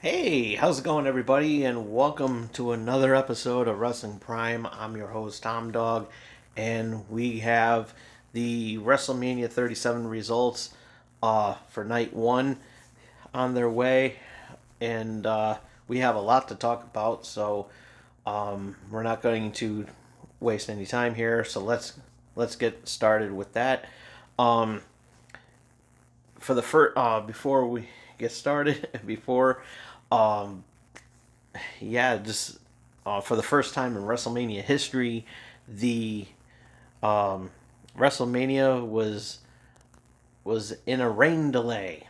Hey, how's it going, everybody? And welcome to another episode of Wrestling Prime. I'm your host, Tom Dog, and we have the Wrestle Mania 37 results for night one on their way, and we have a lot to talk about. So we're not going to waste any time here. So let's get started with that. Um, for the first, before we get started, before um, yeah, just for the first time in WrestleMania history, the um, WrestleMania was in a rain delay.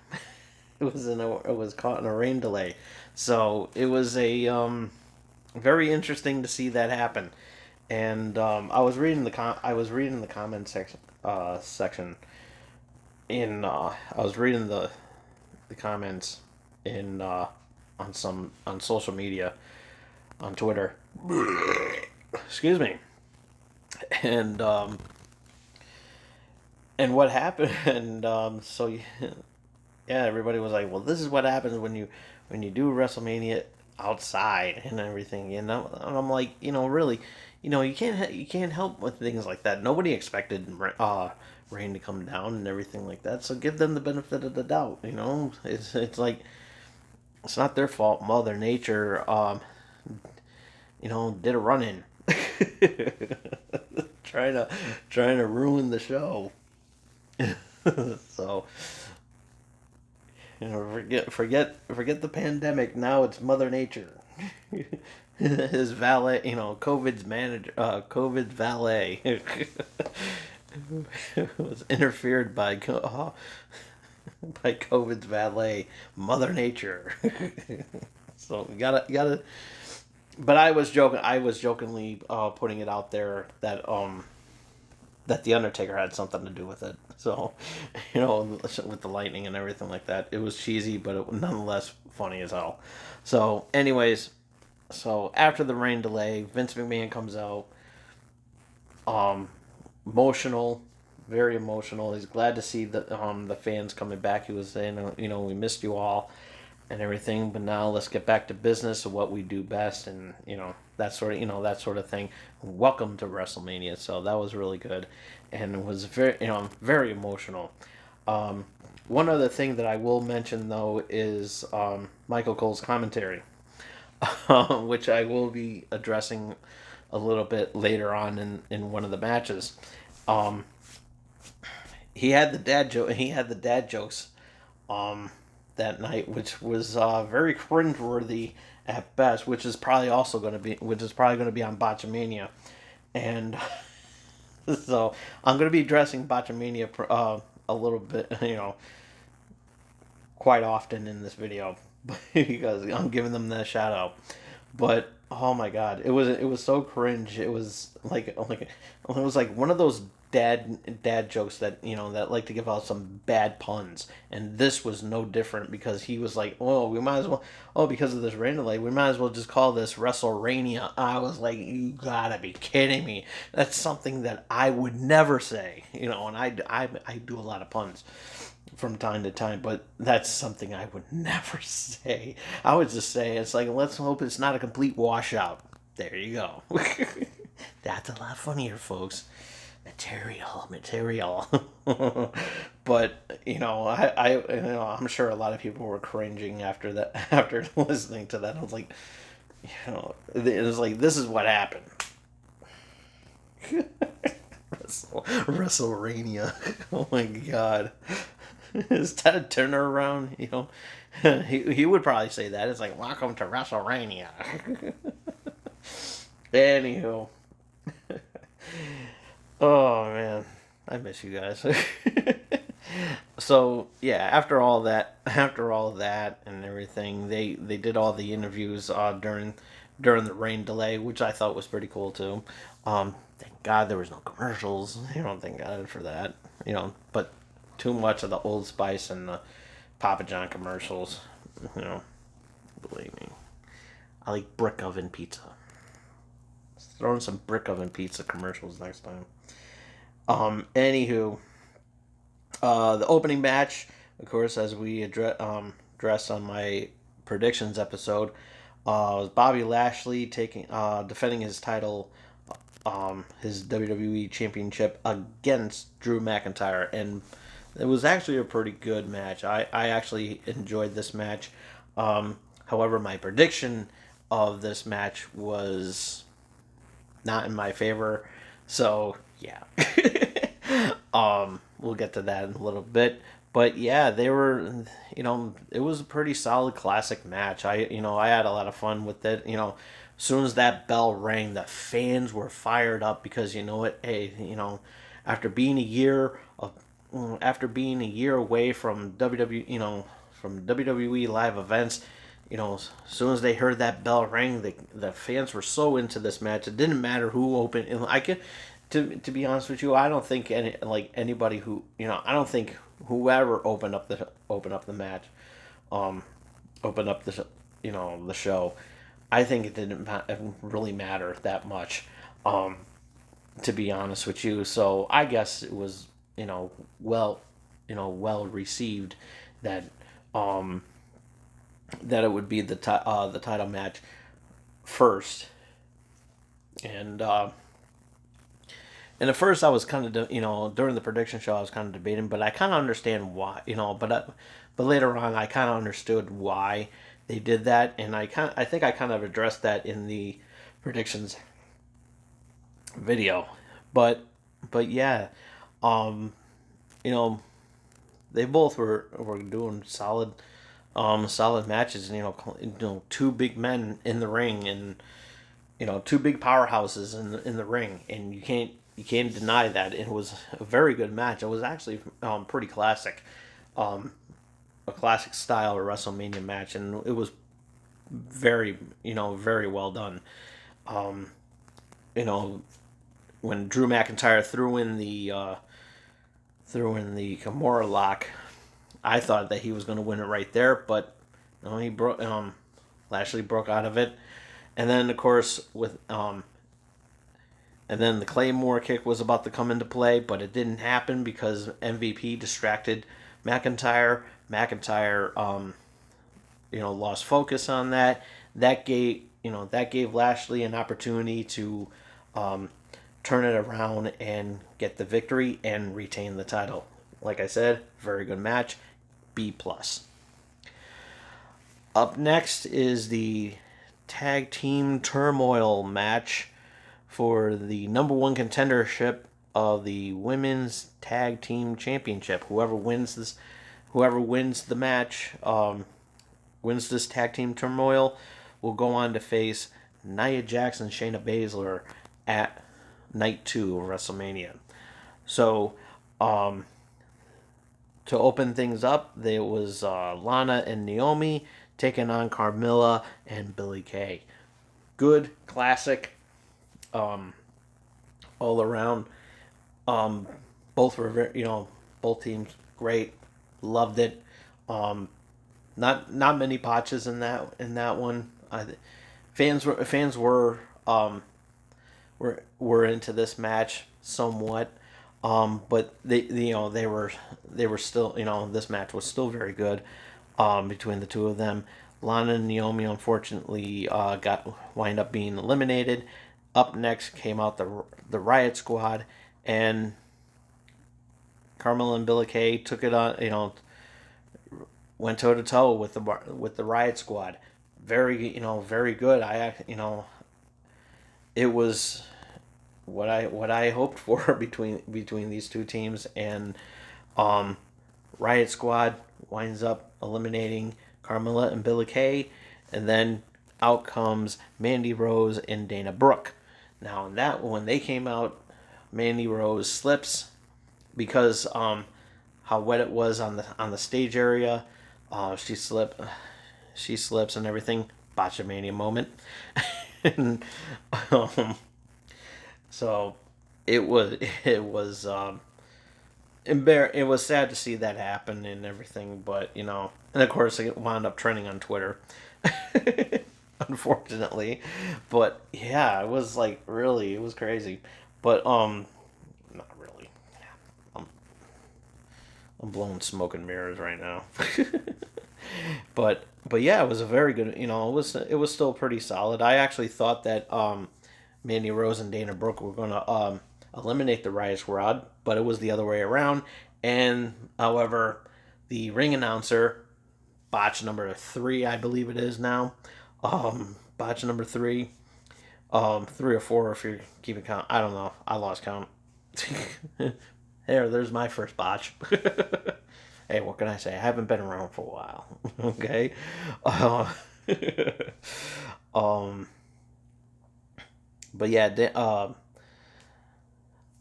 It was caught in a rain delay, so it was a very interesting to see that happen. And I was reading the comment section in I was reading the comments in on social media on Twitter. Excuse me. And and what happened? And yeah, everybody was like, "Well, this is what happens when you do WrestleMania outside and everything." And I'm like, really, you can't help with things like that. Nobody expected rain to come down and everything like that. So give them the benefit of the doubt. It's like it's not their fault. Mother Nature, did a run in. trying to trying to ruin the show. So forget the pandemic. Now it's Mother Nature. His valet, COVID's valet was interfered by COVID's valet, Mother Nature. So you gotta. But I was joking. I was jokingly putting it out there that the Undertaker had something to do with it. So, with the lightning and everything like that, it was cheesy, but it was nonetheless funny as hell. So, anyways, so after the rain delay, Vince McMahon comes out, um, emotional, very emotional. He's glad to see the fans coming back. He was saying, we missed you all and everything, but now let's get back to business of what we do best, and that sort of thing. Welcome to WrestleMania. So that was really good, and it was very emotional. Um, One other thing that I will mention though is Michael Cole's commentary, which I will be addressing a little bit later on in one of the matches. Um, he had the dad joke. He had the dad jokes um, that night, which was very cringeworthy at best. Which is probably going to be on Botchamania, and so I'm going to be addressing Botchamania a little bit, quite often in this video because I'm giving them the shout out. But oh my god, it was so cringe. It was like one of those dad jokes that like to give out some bad puns, and this was no different because he was like, "Oh, we might as well, oh, because of this rain delay, we might as well just call this WrestleMania." I was like, "You gotta be kidding me! That's something that I would never say." And I do a lot of puns from time to time, but that's something I would never say. I would just say it's like, let's hope it's not a complete washout. There you go. That's a lot funnier, folks. Material. But I'm sure a lot of people were cringing after that, after listening to that. I was like, it was like, this is what happened. WrestleMania. Oh my god. Is that a turnaround? He would probably say that. It's like, welcome to WrestleMania. Anywho. Oh man. I miss you guys. So yeah, after all that and everything, they did all the interviews during the rain delay, which I thought was pretty cool too. Thank God there was no commercials. Thank God for that. But too much of the Old Spice and the Papa John commercials. You know, Believe me, I like brick oven pizza. Throw in some brick oven pizza commercials next time. Anywho, the opening match, of course, as we addressed on my predictions episode. Was Bobby Lashley taking defending his title, his WWE Championship against Drew McIntyre, and it was actually a pretty good match. I actually enjoyed this match. However, my prediction of this match was not in my favor. So yeah, we'll get to that in a little bit. But yeah, they were, it was a pretty solid classic match. I had a lot of fun with it. As soon as that bell rang, the fans were fired up because you know what? Hey, after being a year of, after being a year away from from WWE live events, as soon as they heard that bell ring, the fans were so into this match. It didn't matter who opened. And I could, to be honest with you, I don't think anybody who I don't think whoever opened up the match, um, opened up the show. I think it didn't really matter that much, um, to be honest with you. So I guess it was well, well received that um that it would be the title match first, and and at first I was kind of during the prediction show I was kind of debating, but I kind of understand why, but later on I kind of understood why they did that, and I think I kind of addressed that in the predictions video, but yeah, um you know they both were doing solid matches, and two big men in the ring, and two big powerhouses in the ring, and you can't deny that it was a very good match. It was actually pretty classic, um, a classic style of WrestleMania match, and it was very very well done. Um, you know when Drew McIntyre threw in the Kimura lock, I thought that he was going to win it right there, but he broke. Lashley broke out of it, and then of course and then the Claymore kick was about to come into play, but it didn't happen because MVP distracted McIntyre. McIntyre, lost focus on that. That gave Lashley an opportunity to um, turn it around and get the victory and retain the title. Like I said, very good match. B plus. Up next is the tag team turmoil match for the number one contendership of the women's tag team championship. Whoever wins the match, wins this tag team turmoil, will go on to face Nia Jax and Shayna Baszler at night 2 of WrestleMania. So, to open things up, there was Lana and Naomi taking on Carmilla and Billie Kay. Good, classic, um, all around. Um, both were both teams great. Loved it. Um, not many botches in that one. Fans were into this match somewhat, but they were still, this match was still very good, between the two of them. Lana and Naomi unfortunately wind up being eliminated. Up next came out the Riot Squad, and Carmella and Billie Kay took it on, went toe to toe with the Riot Squad. Very good. It was what I hoped for between these two teams, and um, Riot Squad winds up eliminating Carmella and Billie Kay, and then out comes Mandy Rose and Dana Brooke. Now, that when they came out, Mandy Rose slips because how wet it was on the stage area. She slips and everything. Botchamania moment. and, um, so it was sad to see that happen and everything, but and of course it wound up trending on Twitter. Unfortunately, but yeah, it was like really, it was crazy, but not really. I'm, I'm blowing smoke and mirrors right now. But yeah, it was a very good. It was still pretty solid. I actually thought that Mandy Rose and Dana Brooke were gonna eliminate the Riot Squad, but it was the other way around. And however, the ring announcer botch number 3, I believe it is now. Botch number 3, 3 or 4 if you're keeping count. I don't know. I lost count. There's my first botch. Hey, what can I say? I haven't been around for a while. Okay. Uh, um, but yeah,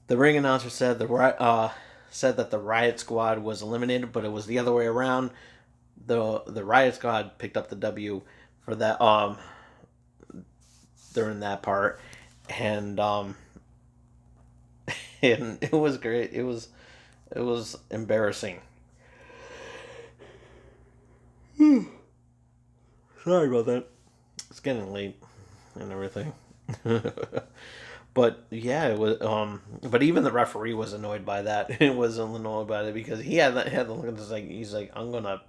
the ring announcer said that the Riot Squad was eliminated, but it was the other way around. The Riot Squad picked up the W for that during that part, and and it was great. It was embarrassing. Sorry about that. It's getting late and everything. But yeah, it was. But even the referee was annoyed by that. It was annoyed by it because he had the look at this like he's like I'm gonna.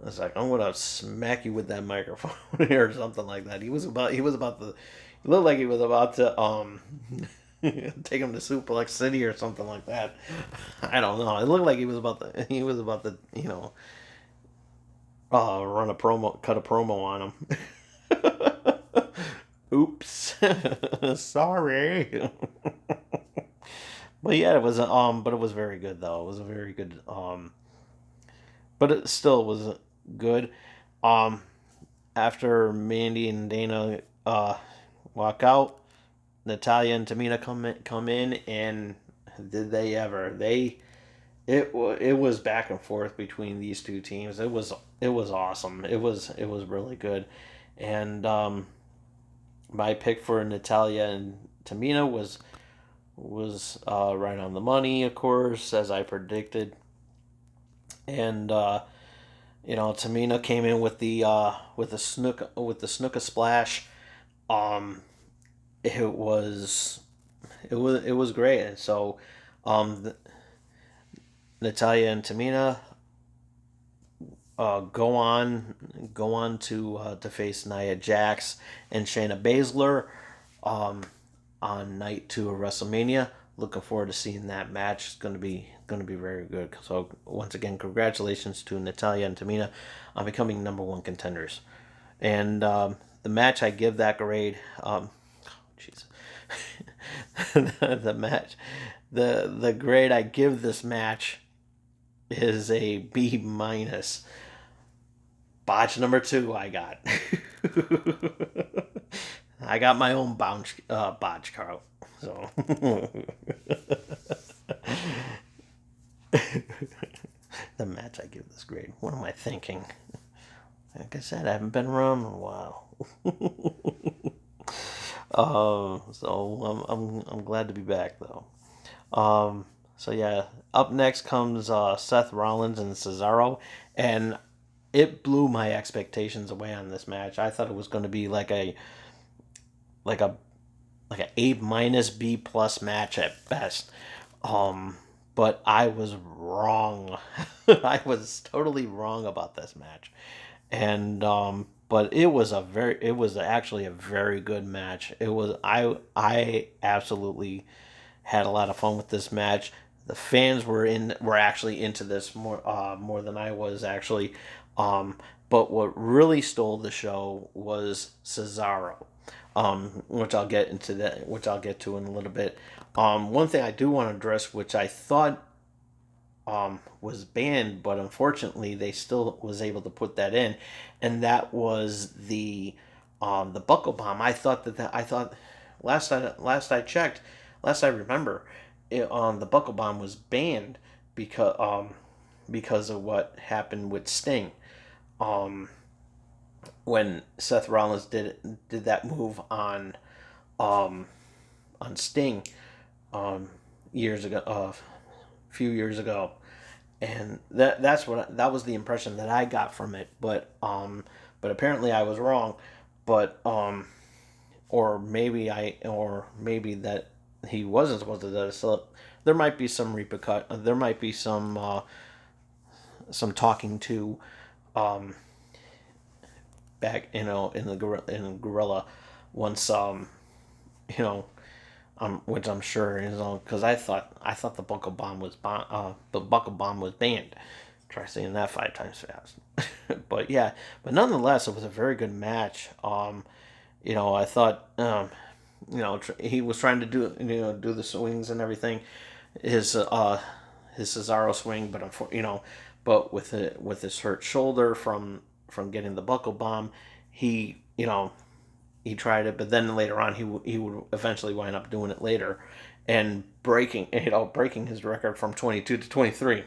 It's like I'm gonna smack you with that microphone or something like that. He was about to. He looked like he was about to take him to Suplex City or something like that. I don't know. It looked like he was about to cut a promo on him. Oops, sorry. But yeah, but it was very good though. It was a very good but it still was good. Um, After Mandy and Dana walk out, Natalia and Tamina come in, and did they ever? It was back and forth between these two teams. It was awesome. It was really good, and my pick for Natalia and Tamina was right on the money, of course, as I predicted, and Tamina came in with the Snuka splash. Um, it was great, and so um, Natalia and Tamina go on to face Nia Jax and Shayna Baszler um, on night 2 of WrestleMania. Looking forward to seeing that match. It's gonna be very good. So once again, congratulations to Natalia and Tamina on becoming number one contenders. And the match I give that grade. Jeez, the match, the grade I give this match is a B minus. Botch number 2 I got. I got my own botch, Carl. So the match I give this grade. What am I thinking? Like I said, I haven't been around in a while. So I'm glad to be back though. So yeah, up next comes Seth Rollins and Cesaro, and it blew my expectations away on this match. I thought it was going to be like a like a A minus B plus match at best. Um, but I was wrong. I was totally wrong about this match, and but it was actually a very good match. I absolutely had a lot of fun with this match. The fans were actually into this more than I was actually. Um, but what really stole the show was Cesaro, which I'll get to in a little bit. One thing I do want to address, which I thought was banned, but unfortunately they still was able to put that in, and that was the buckle bomb. I thought last I checked, last I remember, the buckle bomb was banned because of what happened with Sting. Um, when Seth Rollins did that move um, on Sting years ago, a few years ago, and that was the impression that I got from it. But apparently I was wrong. But or maybe that he wasn't supposed to do that. So there might be some talking to um, back, in Gorilla once, you know, which I'm sure is on, because I thought the buckle bomb was banned. Try saying that 5 times fast. But yeah, but nonetheless, it was a very good match. I thought, he was trying to do the swings and everything, his his Cesaro swing, but but with his hurt shoulder from getting the buckle bomb, he he tried it, but then later on he would eventually wind up doing it later, and breaking his record from 22 to 23.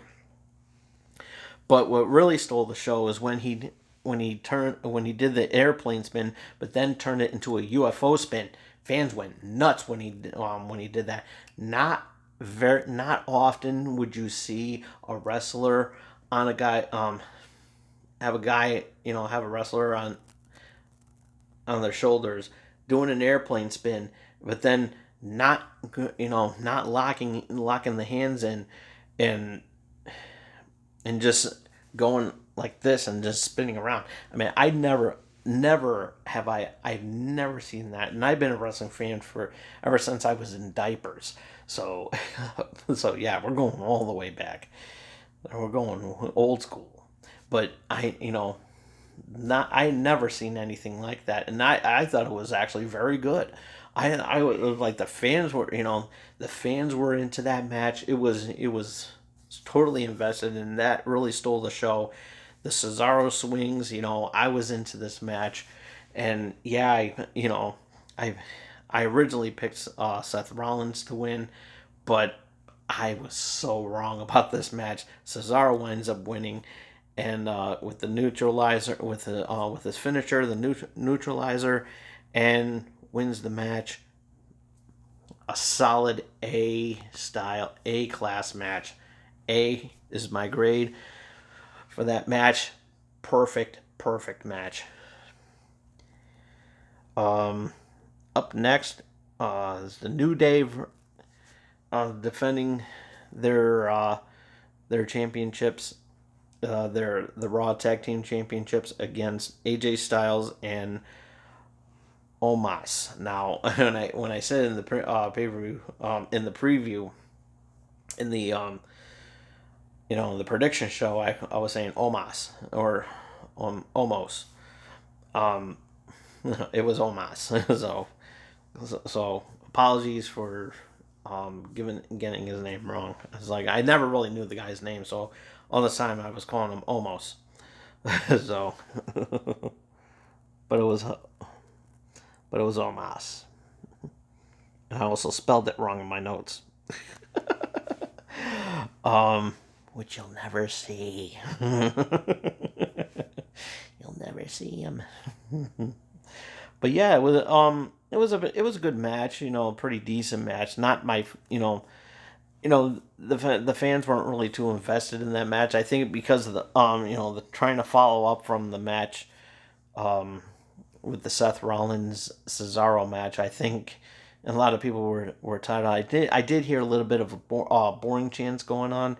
But what really stole the show is when he did the airplane spin, but then turned it into a UFO spin. Fans went nuts when he did that. Not often would you see a wrestler on a guy have a wrestler on their shoulders doing an airplane spin, but then not locking the hands in, and just going like this and just spinning around. I mean, I've never seen that, and I've been a wrestling fan for ever since I was in diapers. So, so yeah, we're going all the way back. We're going old school. But I never seen anything like that, and I thought it was actually very good. I was like, the fans were into that match. It was totally invested, and that really stole the show. The Cesaro swings, I was into this match, and yeah, I I originally picked Seth Rollins to win, but I was so wrong about this match. Cesaro winds up winning, and with the neutralizer, with his finisher, the neutralizer, and wins the match. A solid A class match. A is my grade for that match. Perfect match. Um, Up next is the New Day defending their their championships, their the Raw Tag Team Championships against AJ Styles and Omos. Now, when I said in the pay per view, in the preview, in the the prediction show, I was saying Omos or Omos. Um, it was Omos. So apologies for getting his name wrong. It's like I never really knew the guy's name, so all the time I was calling him Omos. So, but it was Omos. I also spelled it wrong in my notes. um, which you'll never see. You'll never see him. But yeah, it was a good match. A pretty decent match. Not my the fans weren't really too invested in that match. I think because of the trying to follow up from the match um with the Seth Rollins Cesaro match. I think a lot of people were tired. I did hear a little bit of a boring chants going on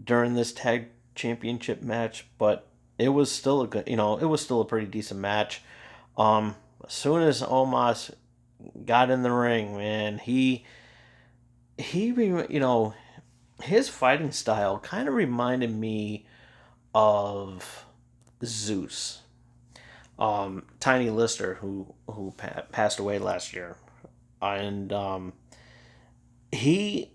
during this tag championship match, but it was still a pretty decent match. As soon as Omos got in the ring, man, he his fighting style kind of reminded me of Zeus, Tiny Lister, who passed away last year, and he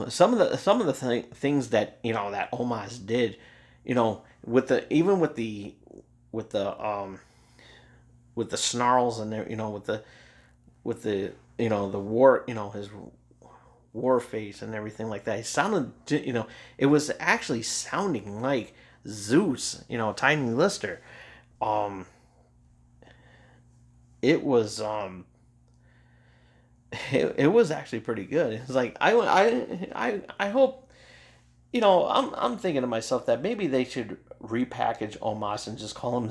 some of the things that that Omos did, with the even with the with the snarls and with the the war, his war face and everything like that. It sounded, it was actually sounding like Zeus, Tiny Lister. Um, it was it was actually pretty good. It's like I hope, I'm thinking to myself that maybe they should repackage Omos and just call him,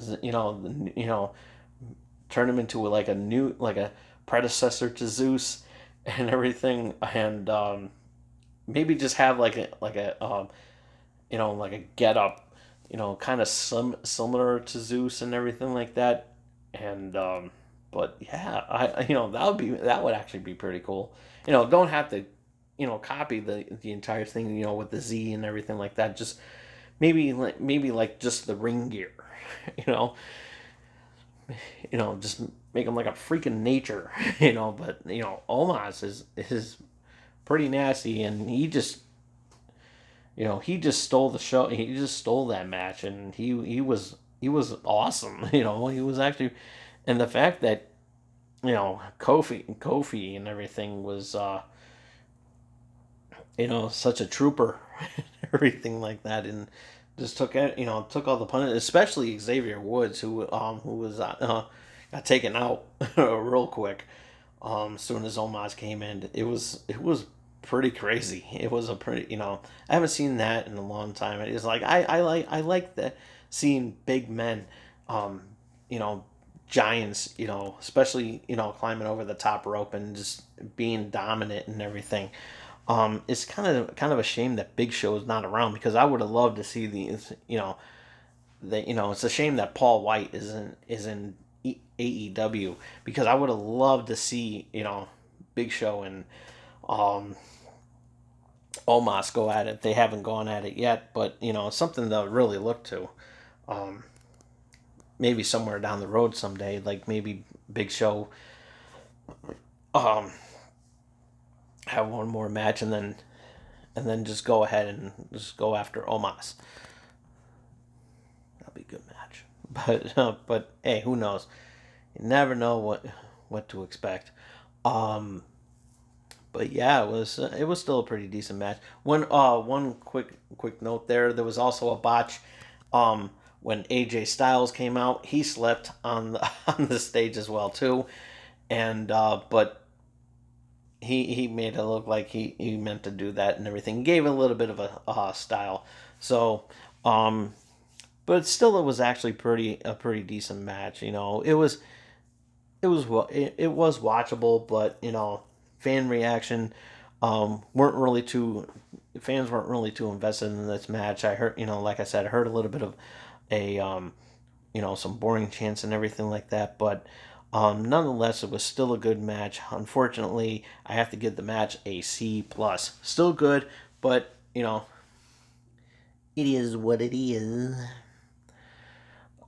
turn him into like a predecessor to Zeus and everything, and maybe just have like a like a get up, kind of similar to Zeus and everything like that. And but yeah, that would actually be pretty cool. Don't have to, copy the entire thing, with the Z and everything like that. Just maybe like just the ring gear, you know, just make him like a freaking nature, But Omos is pretty nasty, and he just stole the show. He just stole that match, and he was awesome. He was actually, and the fact that Kofi and everything was such a trooper, everything like that, and just took all the punishment, especially Xavier Woods, who was got taken out real quick. As soon as Omos came in, it was pretty crazy. It was a pretty, I haven't seen that in a long time. It's like I like the seeing big men, um, you know, giants, especially climbing over the top rope and just being dominant and everything. It's kind of a shame that Big Show is not around, because I would have loved to see these. It's a shame that Paul White is in AEW, because I would have loved to see Big Show and um, Omos go at it. They haven't gone at it yet, but it's something to really look to. Um, Maybe somewhere down the road someday, like maybe Big Show um, have one more match, and then just go ahead and just go after Omos. That'll be a good match. But hey, who knows? You never know what to expect. Um, but yeah, it was still a pretty decent match. One quick note there. There was also a botch. When AJ Styles came out, he slipped on the on the stage as well too, and but he made it look like he meant to do that and everything. Gave it a little bit of a style. So um, but still, it was actually a pretty decent match. It was watchable, but fan reaction weren't really too fans weren't really too invested in this match. I heard, like I said, I heard a little bit of a some boring chants and everything like that, but nonetheless, it was still a good match. Unfortunately, I have to give the match a C+. Still good, but it is what it is.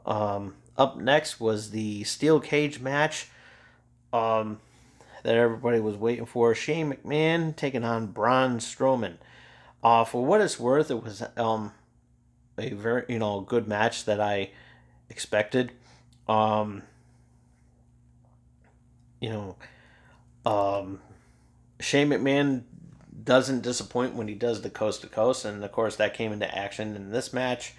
Up next was the steel cage match. Um, that everybody was waiting for. Shane McMahon taking on Braun Strowman. For what it's worth, it was a very good match that I expected. Um, you know, um, Shane McMahon doesn't disappoint when he does the coast to coast, and of course that came into action in this match.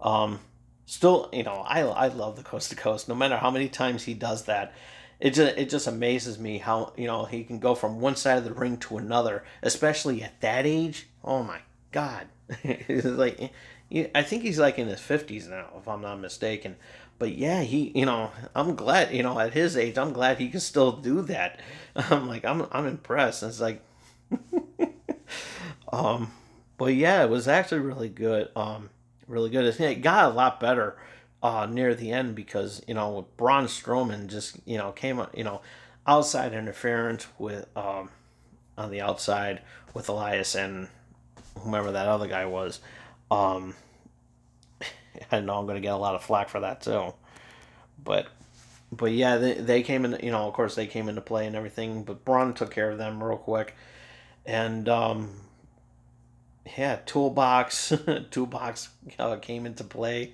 Um, Still, I love the coast to coast. No matter how many times he does that, it just amazes me how he can go from one side of the ring to another, especially at that age. Oh my God, it's like I think he's like in his 50s now, if I'm not mistaken. But yeah, I'm glad, at his age, I'm glad he can still do that. I'm impressed. It's like, um, but yeah, it was actually really good. Really good. It got a lot better near the end, because Braun Strowman just came outside interference with on the outside with Elias and whomever that other guy was. Um, I know I'm going to get a lot of flack for that too, but yeah, they came in. Of course, they came into play and everything. But Braun took care of them real quick, and yeah, toolbox came into play.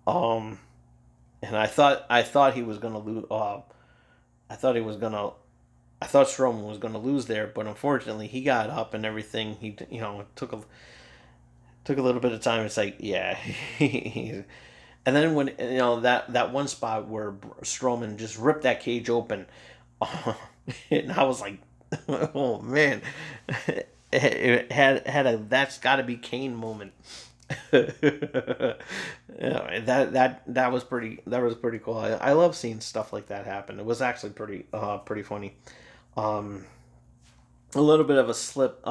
Um, and I thought he was gonna lose. I thought he was gonna. I thought Strowman was gonna lose there, but unfortunately, he got up and everything. He took a little bit of time. It's like, yeah, and then when that one spot where Strowman just ripped that cage open, and I was like, oh man, it had a that's got to be Kane moment. Yeah, that was pretty cool. I love seeing stuff like that happen. It was actually pretty funny. Um, a little bit of a slip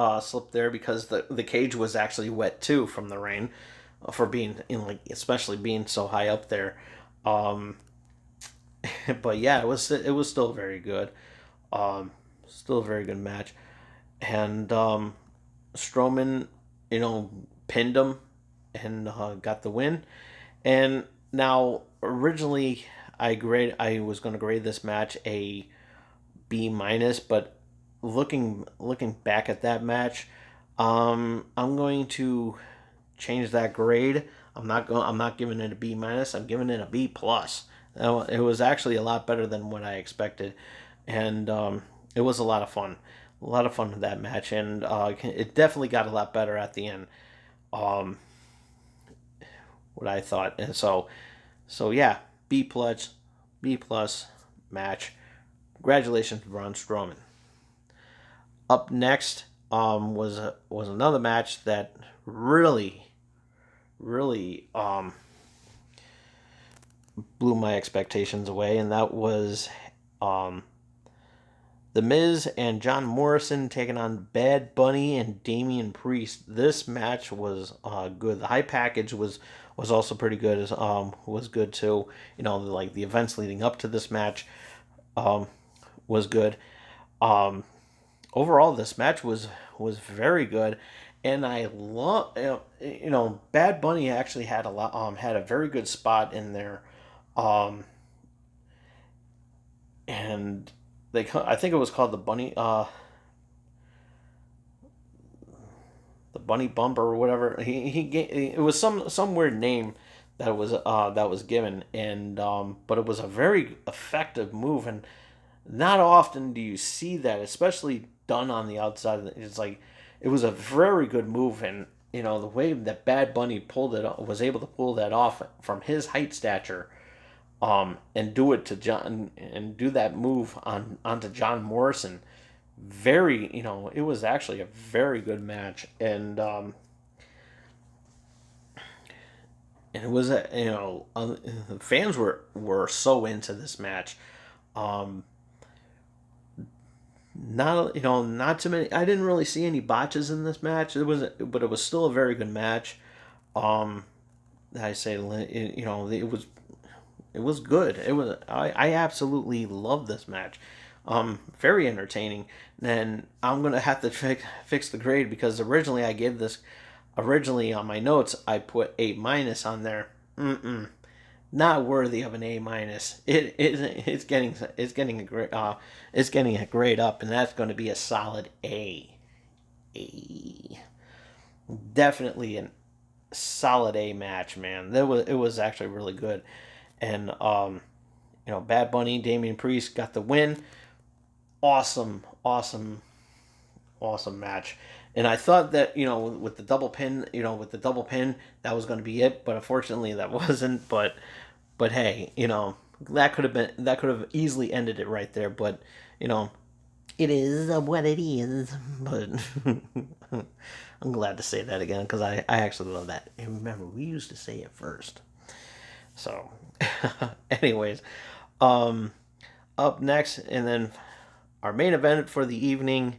there because the cage was actually wet too from the rain, for being in, like, especially being so high up there. Um, but yeah, it was still very good. Um, Still a very good match, and Strowman, pinned him and got the win. And now, originally, I was going to grade this match a B minus, but looking back at that match, I'm going to change that grade. I'm not giving it a B minus. I'm giving it a B plus. It was actually a lot better than what I expected, and it was a lot of fun. A lot of fun with that match, and it definitely got a lot better at the end. Um, what I thought, and so yeah, B plus, B plus match. Congratulations, Braun Strowman. Up next was another match that really blew my expectations away, and that was um, The Miz and John Morrison taking on Bad Bunny and Damian Priest. This match was good. The high package was also pretty good. Was good too. Like the events leading up to this match um, was good. Um, Overall, this match was very good, and I love Bad Bunny actually had had a very good spot in there, um, and I think it was called the bunny bump or whatever. It was some weird name that was given, and but it was a very effective move, and not often do you see that, especially done on the outside. It's like it was a very good move, and the way that Bad Bunny was able to pull that off from his height stature, and do it to John and do that move onto John Morrison. It was actually a very good match, and it was fans were so into this match. Um, not too many. I didn't really see any botches in this match. But it was still a very good match. Um, I say, it was good. I absolutely love this match. Very entertaining. And I'm gonna have to fix the grade because originally on my notes I put A minus on there. Mm-mm. Not worthy of an A minus. It's getting a grade it's getting a grade up, and that's going to be a solid A. A. Definitely a solid A match, man. It was actually really good, and Bad Bunny, Damian Priest got the win. Awesome, awesome, awesome match. And I thought that with the double pin, that was going to be it, but unfortunately that wasn't. But hey, that could have easily ended it right there. But you know, it is what it is. But I'm glad to say that again because I actually love that. And remember, we used to say it first. So, anyways, um, up next, and then our main event for the evening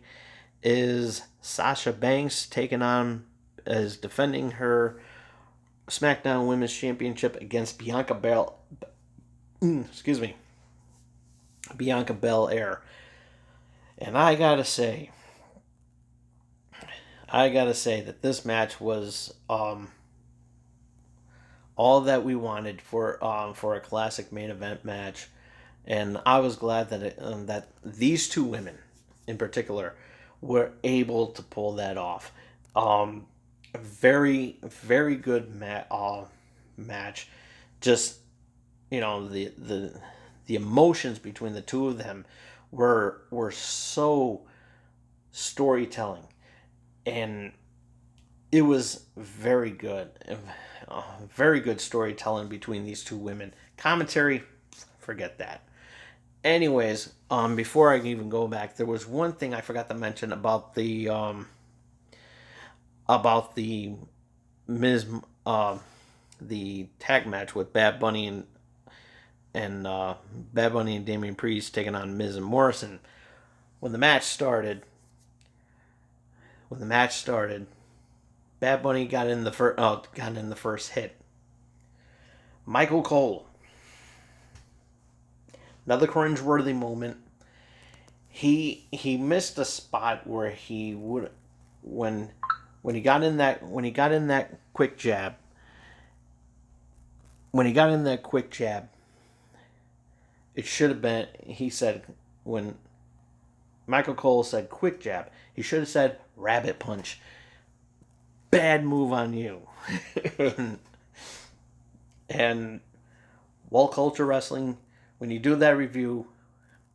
is Sasha Banks taking on as defending her SmackDown Women's Championship against excuse me, Bianca Belair. And I gotta say that this match was all that we wanted for a classic main event match, and I was glad that these two women, in particular, were able to pull that off. Um, very good match. Just the emotions between the two of them were so storytelling, and it was very good storytelling between these two women. Commentary, forget that. Anyways, before I even go back, there was one thing I forgot to mention about the Ms. The tag match with Bad Bunny and Damian Priest taking on Miz and Morrison. When the match started, when the match started, Bad Bunny got in the first hit. Michael Cole, another cringeworthy moment. He missed a spot where he would when he got in that quick jab. When he got in that quick jab, it should have been. He said when Michael Cole said quick jab, he should have said rabbit punch. Bad move on you. And Wall Culture Wrestling, when you do that review,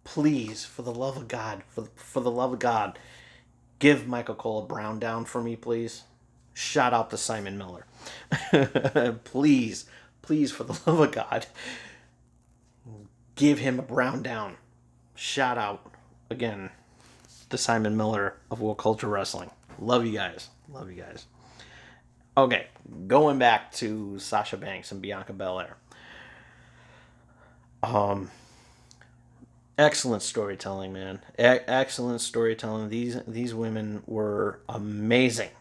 please, for the love of God, for the love of God, give Michael Cole a brown down for me, please. Shout out to Simon Miller. Please, please, for the love of God, give him a brown down. Shout out, again, to Simon Miller of World Culture Wrestling. Love you guys. Love you guys. Okay, going back to Sasha Banks and Bianca Belair. Excellent storytelling, man. Excellent storytelling. These women were amazing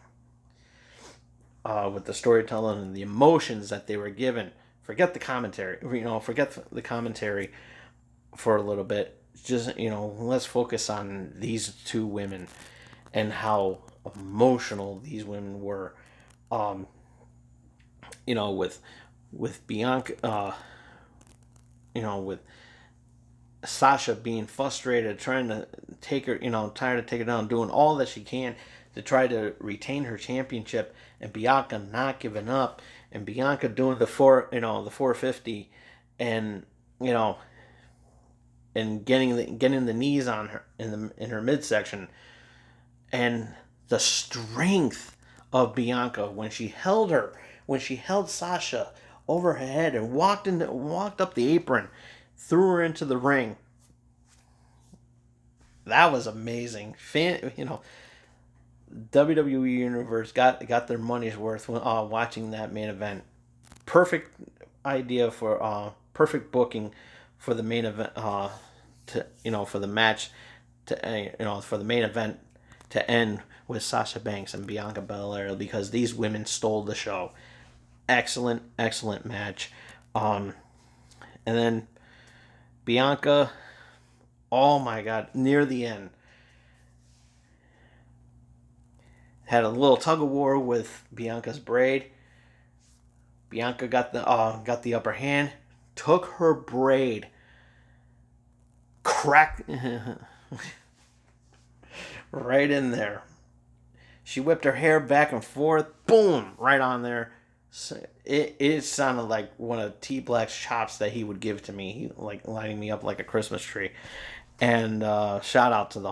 with the storytelling and the emotions that they were given. Forget the commentary. Forget the commentary for a little bit. Just let's focus on these two women and how emotional these women were. With Bianca, with Sasha being frustrated, trying to take her, trying to take her down, doing all that she can to try to retain her championship, and Bianca not giving up, and Bianca doing the 450, and and getting the knees on her in her midsection, and the strength of Bianca when she held Sasha over her head and walked up the apron, threw her into the ring. That was amazing. WWE Universe got their money's worth watching that main event. Perfect idea for perfect booking for the main event. For the match for the main event to end with Sasha Banks and Bianca Belair, because these women stole the show. Excellent match. And then Bianca, oh my God, near the end, had a little tug of war with Bianca's braid. Bianca got the upper hand, took her braid, cracked right in there. She whipped her hair back and forth, boom, right on there. It sounded like one of T Black's chops that he would give to me, lighting me up like a Christmas tree. And shout out to the whole